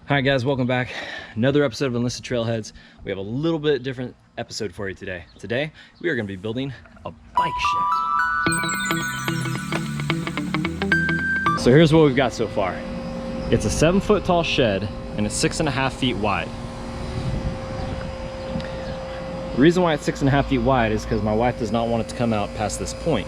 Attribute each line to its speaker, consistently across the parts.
Speaker 1: All right, guys, welcome back. Another episode of Enlisted Trailheads. We have a little bit different episode for you today. Today, we are going to be building a bike shed. So here's what we've got so far. It's a 7-foot tall shed and it's 6.5 feet wide. The reason why it's 6.5 feet wide is because my wife does not want it to come out past this point.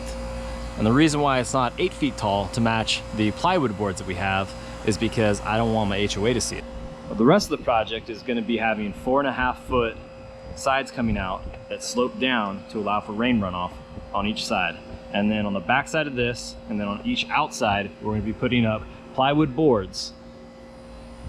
Speaker 1: And the reason why it's not 8 feet tall to match the plywood boards that we have is because I don't want my HOA to see it. The rest of the project is going to be having 4.5 foot sides coming out that slope down to allow for rain runoff on each side. And then on the back side of this, and then on each outside, we're going to be putting up plywood boards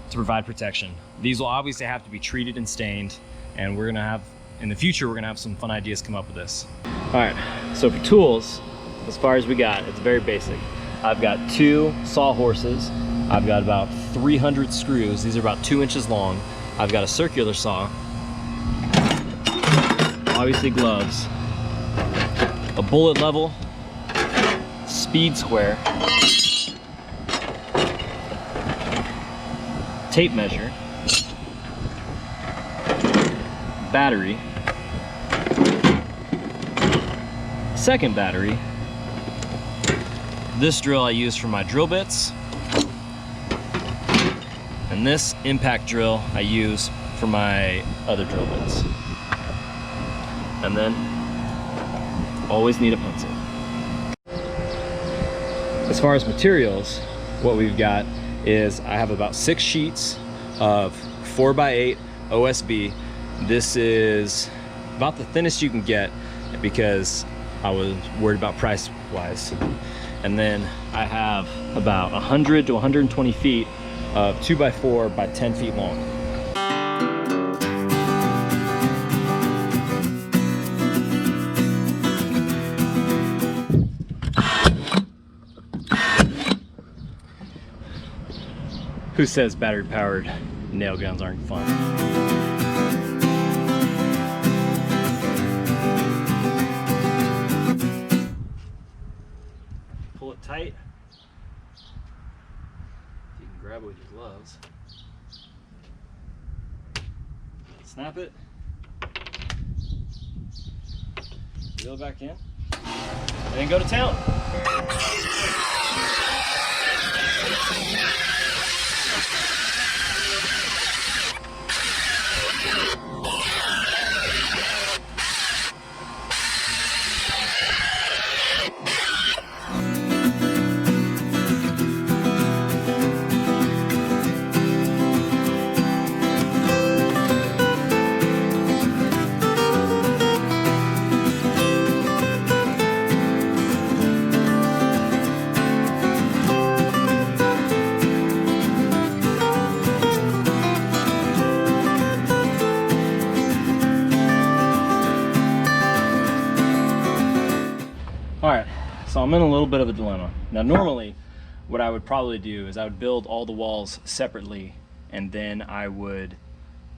Speaker 1: to provide protection. These will obviously have to be treated and stained, and we're going to have, in the future, we're going to have some fun ideas come up with this. All right, so for tools, as far as we got, it's very basic. I've got 2 sawhorses. I've got about 300 screws. These are about 2 inches long. I've got a circular saw, obviously gloves, a bullet level, speed square, tape measure, battery, second battery. This drill I use for my drill bits, and this impact drill I use for my other drill bits. And then always need a pencil. As far as materials, what we've got is I have about 6 sheets of 4x8 OSB. This is about the thinnest you can get because I was worried about price wise. And then I have about 100 to 120 feet of 2x4 by 10 feet long. Who says battery-powered nail guns aren't fun? Pull it tight. You can grab it with your gloves. Snap it. Reel it back in. And then go to town. Alright, so I'm in a little bit of a dilemma. Now normally, what I would probably do is I would build all the walls separately and then I would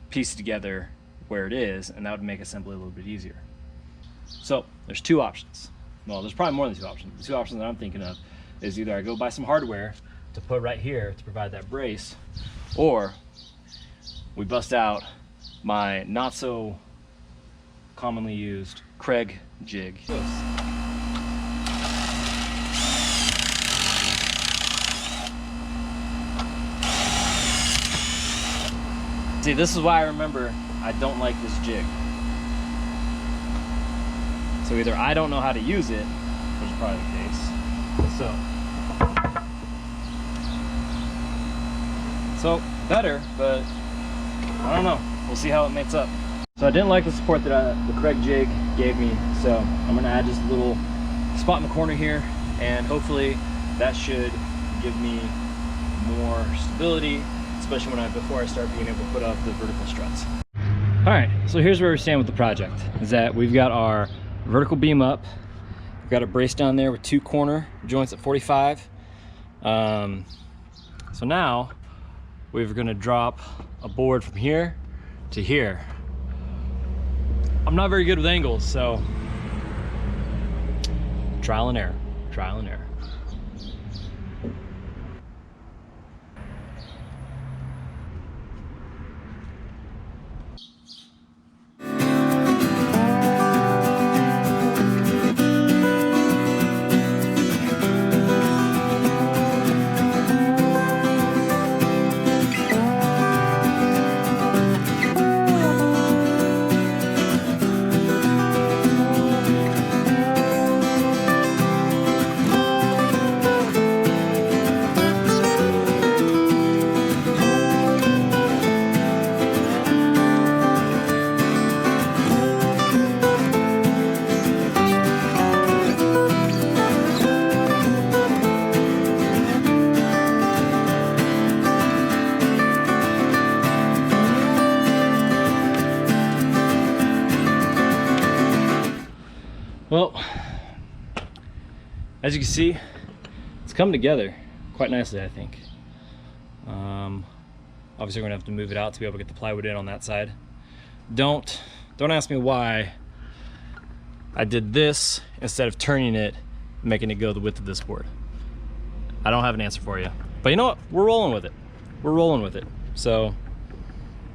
Speaker 1: piece it together where it is, and that would make assembly a little bit easier. So, there's 2 options. Well, there's probably more than 2 options. The 2 options that I'm thinking of is either I go buy some hardware to put right here to provide that brace, or we bust out my not so commonly used Kreg jig. See, this is why I remember I don't like this jig. So either I don't know how to use it, which is probably the case. So better, but I don't know. We'll see how it mates up. So I didn't like the support that the Kreg jig gave me, so I'm gonna add just a little spot in the corner here, and hopefully that should give me more stability, especially before I start being able to put up the vertical struts. All right, so here's where we stand with the project, is that we've got our vertical beam up. We've got a brace down there with 2 corner joints at 45. So now we're gonna drop a board from here to here. I'm not very good with angles, so trial and error, trial and error. as you can see, it's coming together quite nicely, I think. Obviously we're gonna have to move it out to be able to get the plywood in on that side. Don't ask me why I did this instead of turning it, making it go the width of this board. I don't have an answer for you, but you know what? We're rolling with it. We're rolling with it. So,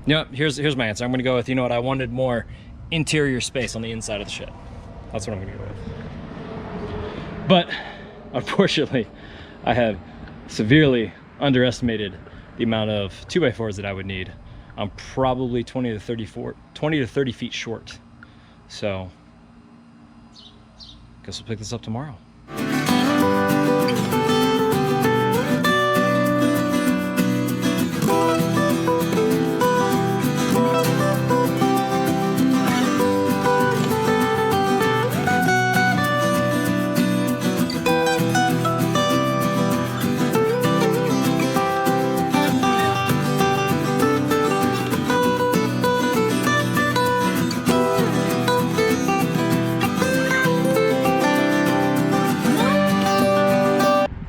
Speaker 1: you know, here's my answer. I'm gonna go with, you know what? I wanted more interior space on the inside of the shed. That's what I'm gonna go with. But unfortunately, I have severely underestimated the amount of 2x4s that I would need. I'm probably 20 to 30 feet short. So, guess we'll pick this up tomorrow.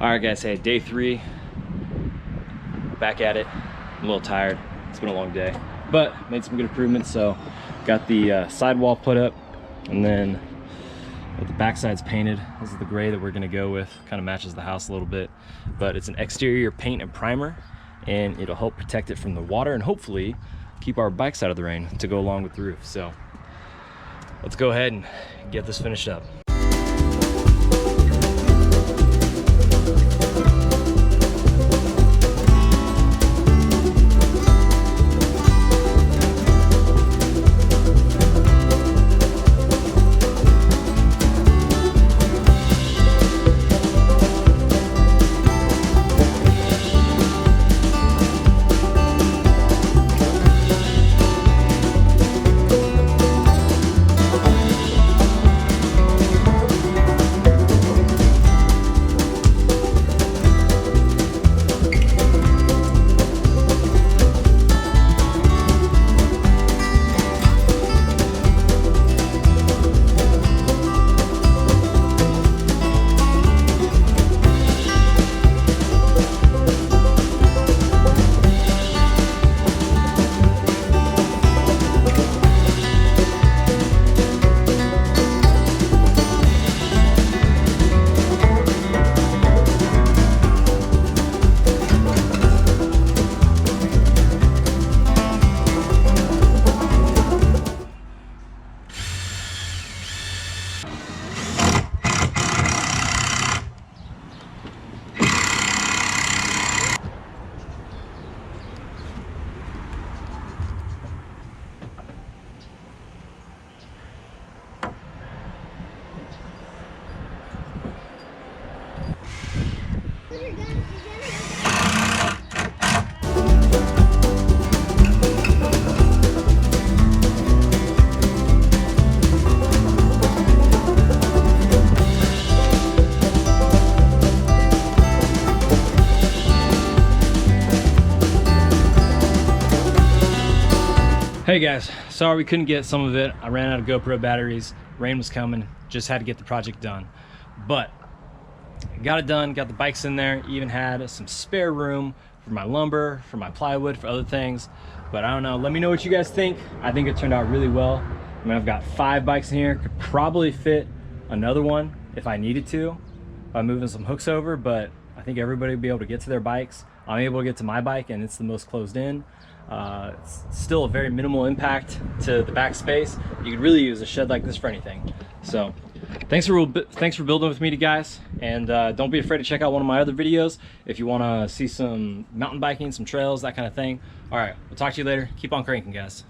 Speaker 1: Alright guys, hey, day 3, back at it. I'm a little tired, it's been a long day, but made some good improvements. So got the sidewall put up, and then the back side's painted. This is the gray that we're gonna go with, kind of matches the house a little bit, but it's an exterior paint and primer, and it'll help protect it from the water and hopefully keep our bikes out of the rain to go along with the roof. So let's go ahead and get this finished up. Hey guys, sorry we couldn't get some of it. I ran out of GoPro batteries. Rain was coming, just had to get the project done. But got it done, got the bikes in there, even had some spare room for my lumber, for my plywood, for other things. But I don't know, let me know what you guys think. I think it turned out really well. I mean, I've got 5 bikes in here, could probably fit another one if I needed to by moving some hooks over, but I think everybody will be able to get to their bikes. I'm able to get to my bike and it's the most closed in. It's still a very minimal impact to the back space. You could really use a shed like this for anything. So thanks for building with me, guys, and don't be afraid to check out one of my other videos if you want to see some mountain biking, some trails, that kind of thing. All right, we'll talk to you later. Keep on cranking, guys.